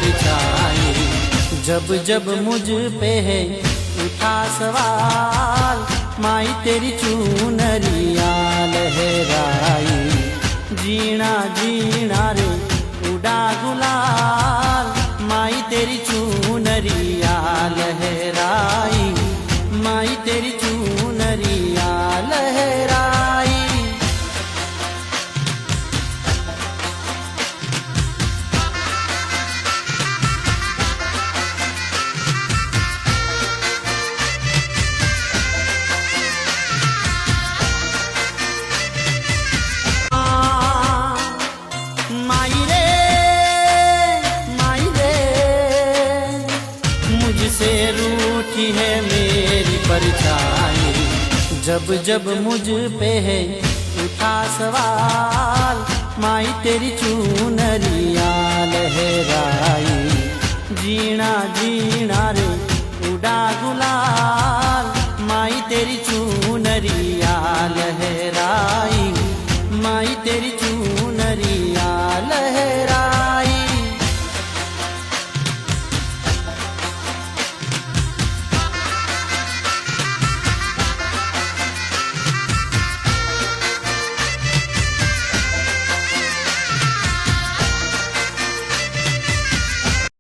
परछाई। जब जब मुझ पे है उठा सवाल, माई तेरी चुनरिया लहराई। जीना जीना रे उड़ा गुलाल, माई तेरी चुनरिया लहराई। माई तेरी चुनरिया लहराई। मुझसे रूठी है मेरी परछाई। जब जब मुझ पे है उठा सवाल, माई तेरी चुनरिया लहराई। जीना जी